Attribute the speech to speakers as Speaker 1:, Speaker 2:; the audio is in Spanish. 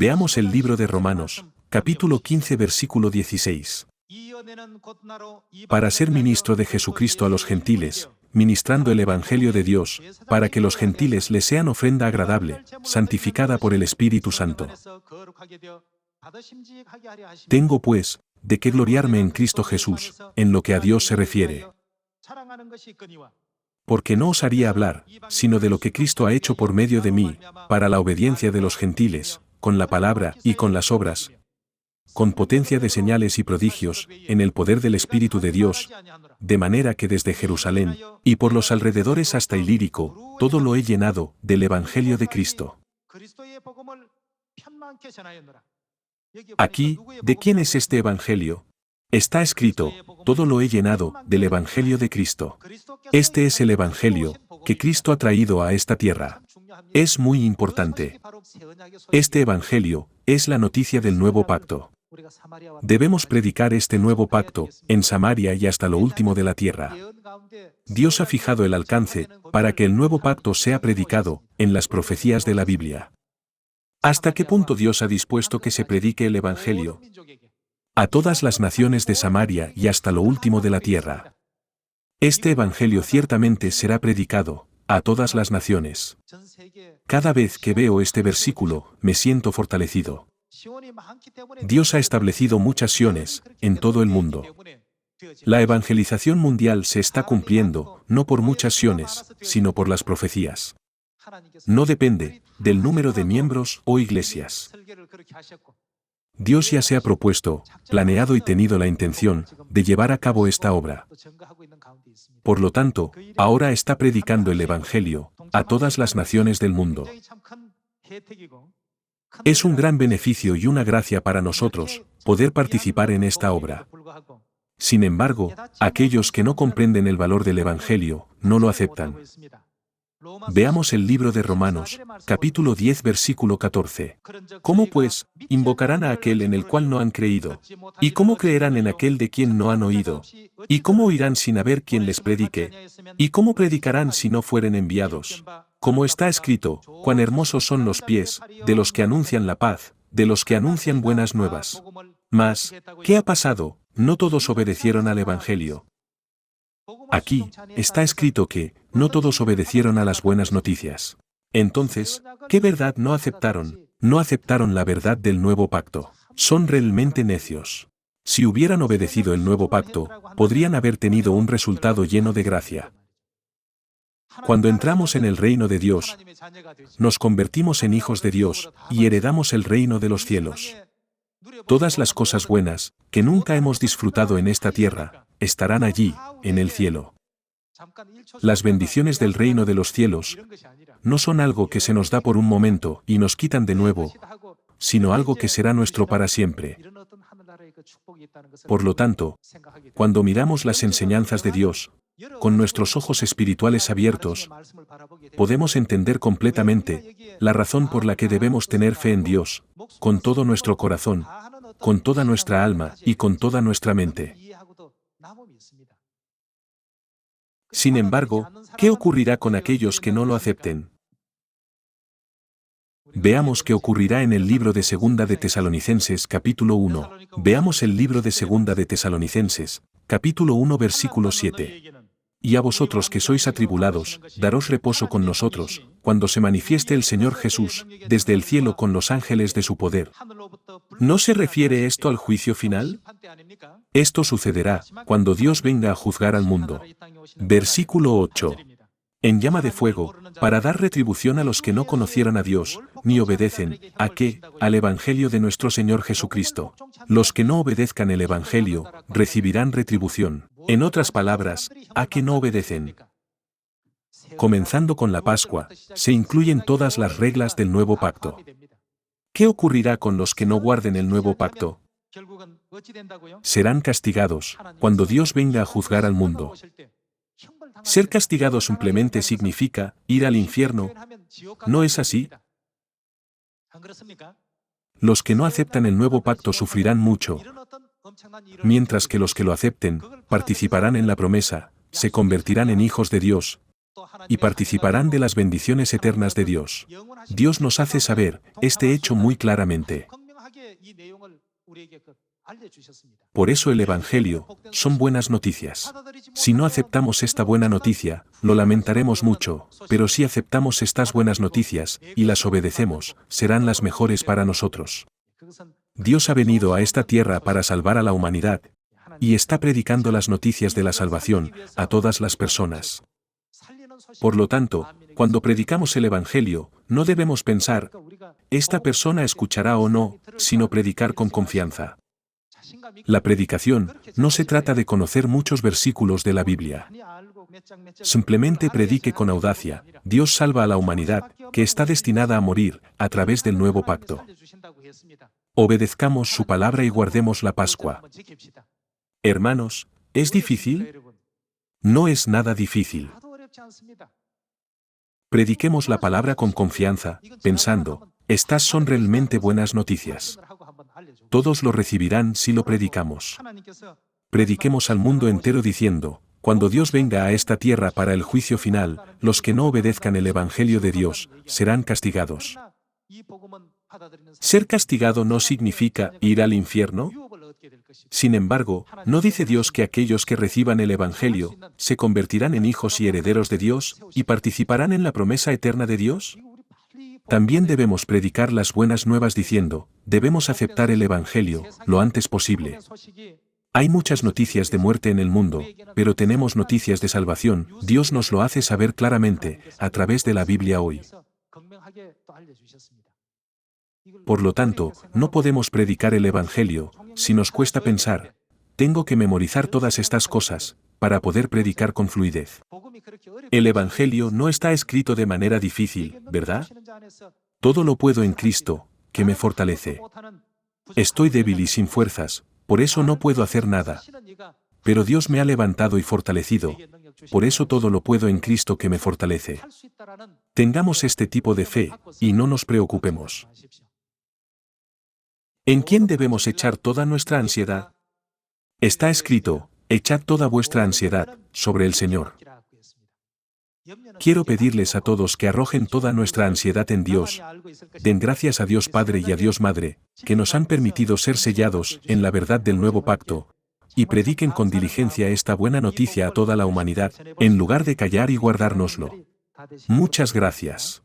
Speaker 1: Veamos el libro de Romanos, capítulo 15, versículo 16. Para ser ministro de Jesucristo a los gentiles, ministrando el Evangelio de Dios, para que los gentiles le sean ofrenda agradable, santificada por el Espíritu Santo. Tengo pues, de qué gloriarme en Cristo Jesús, en lo que a Dios se refiere. Porque no osaría hablar, sino de lo que Cristo ha hecho por medio de mí, para la obediencia de los gentiles, con la palabra y con las obras, con potencia de señales y prodigios, en el poder del Espíritu de Dios, de manera que desde Jerusalén, y por los alrededores hasta Ilírico, todo lo he llenado del Evangelio de Cristo. Aquí, ¿de quién es este Evangelio? Está escrito, todo lo he llenado del Evangelio de Cristo. Este es el Evangelio que Cristo ha traído a esta tierra. Es muy importante. Este Evangelio es la noticia del nuevo pacto. Debemos predicar este nuevo pacto en Samaria y hasta lo último de la tierra. Dios ha fijado el alcance para que el nuevo pacto sea predicado en las profecías de la Biblia. ¿Hasta qué punto Dios ha dispuesto que se predique el Evangelio? A todas las naciones de Samaria y hasta lo último de la tierra. Este Evangelio ciertamente será predicado a todas las naciones. Cada vez que veo este versículo, me siento fortalecido. Dios ha establecido muchas Siones en todo el mundo. La evangelización mundial se está cumpliendo, no por muchas Siones, sino por las profecías. No depende del número de miembros o iglesias. Dios ya se ha propuesto, planeado y tenido la intención de llevar a cabo esta obra. Por lo tanto, ahora está predicando el Evangelio a todas las naciones del mundo. Es un gran beneficio y una gracia para nosotros poder participar en esta obra. Sin embargo, aquellos que no comprenden el valor del Evangelio no lo aceptan. Veamos el libro de Romanos, capítulo 10, versículo 14. ¿Cómo pues invocarán a aquel en el cual no han creído? ¿Y cómo creerán en aquel de quien no han oído? ¿Y cómo oirán sin haber quien les predique? ¿Y cómo predicarán si no fueren enviados? Como está escrito, cuán hermosos son los pies de los que anuncian la paz, de los que anuncian buenas nuevas. Mas, ¿qué ha pasado? No todos obedecieron al Evangelio. Aquí, está escrito que, no todos obedecieron a las buenas noticias. Entonces, ¿qué verdad no aceptaron? No aceptaron la verdad del nuevo pacto. Son realmente necios. Si hubieran obedecido el nuevo pacto, podrían haber tenido un resultado lleno de gracia. Cuando entramos en el reino de Dios, nos convertimos en hijos de Dios, y heredamos el reino de los cielos. Todas las cosas buenas, que nunca hemos disfrutado en esta tierra, estarán allí, en el cielo. Las bendiciones del reino de los cielos no son algo que se nos da por un momento y nos quitan de nuevo, sino algo que será nuestro para siempre. Por lo tanto, cuando miramos las enseñanzas de Dios, con nuestros ojos espirituales abiertos, podemos entender completamente la razón por la que debemos tener fe en Dios, con todo nuestro corazón, con toda nuestra alma y con toda nuestra mente. Sin embargo, ¿qué ocurrirá con aquellos que no lo acepten? Veamos qué ocurrirá en el libro de Segunda de Tesalonicenses, capítulo 1. Veamos el libro de Segunda de Tesalonicenses, capítulo 1, versículo 7. Y a vosotros que sois atribulados, daros reposo con nosotros, cuando se manifieste el Señor Jesús, desde el cielo con los ángeles de su poder. ¿No se refiere esto al juicio final? Esto sucederá cuando Dios venga a juzgar al mundo. Versículo 8. En llama de fuego, para dar retribución a los que no conocieron a Dios, ni obedecen, ¿a qué? Al Evangelio de nuestro Señor Jesucristo. Los que no obedezcan el Evangelio, recibirán retribución. En otras palabras, ¿a qué no obedecen? Comenzando con la Pascua, se incluyen todas las reglas del nuevo pacto. ¿Qué ocurrirá con los que no guarden el nuevo pacto? Serán castigados cuando Dios venga a juzgar al mundo. Ser castigado simplemente significa ir al infierno. ¿No es así? Los que no aceptan el nuevo pacto sufrirán mucho, mientras que los que lo acepten participarán en la promesa, se convertirán en hijos de Dios y participarán de las bendiciones eternas de Dios. Dios nos hace saber este hecho muy claramente. Por eso el Evangelio son buenas noticias. Si no aceptamos esta buena noticia, lo lamentaremos mucho, pero si aceptamos estas buenas noticias y las obedecemos, serán las mejores para nosotros. Dios ha venido a esta tierra para salvar a la humanidad y está predicando las noticias de la salvación a todas las personas. Por lo tanto, cuando predicamos el Evangelio, no debemos pensar, esta persona escuchará o no, sino predicar con confianza. La predicación no se trata de conocer muchos versículos de la Biblia. Simplemente predique con audacia. Dios salva a la humanidad, que está destinada a morir, a través del nuevo pacto. Obedezcamos su palabra y guardemos la Pascua. Hermanos, ¿es difícil? No es nada difícil. Prediquemos la palabra con confianza, pensando, estas son realmente buenas noticias. Todos lo recibirán si lo predicamos. Prediquemos al mundo entero diciendo, cuando Dios venga a esta tierra para el juicio final, los que no obedezcan el Evangelio de Dios, serán castigados. ¿Ser castigado no significa ir al infierno? Sin embargo, ¿no dice Dios que aquellos que reciban el Evangelio se convertirán en hijos y herederos de Dios y participarán en la promesa eterna de Dios? También debemos predicar las buenas nuevas diciendo, debemos aceptar el Evangelio lo antes posible. Hay muchas noticias de muerte en el mundo, pero tenemos noticias de salvación. Dios nos lo hace saber claramente a través de la Biblia hoy. Por lo tanto, no podemos predicar el Evangelio si nos cuesta pensar, tengo que memorizar todas estas cosas para poder predicar con fluidez. El Evangelio no está escrito de manera difícil, ¿verdad? Todo lo puedo en Cristo, que me fortalece. Estoy débil y sin fuerzas, por eso no puedo hacer nada. Pero Dios me ha levantado y fortalecido, por eso todo lo puedo en Cristo que me fortalece. Tengamos este tipo de fe, y no nos preocupemos. ¿En quién debemos echar toda nuestra ansiedad? Está escrito, echad toda vuestra ansiedad sobre el Señor. Quiero pedirles a todos que arrojen toda nuestra ansiedad en Dios. Den gracias a Dios Padre y a Dios Madre, que nos han permitido ser sellados en la verdad del nuevo pacto, y prediquen con diligencia esta buena noticia a toda la humanidad, en lugar de callar y guardárnoslo. Muchas gracias.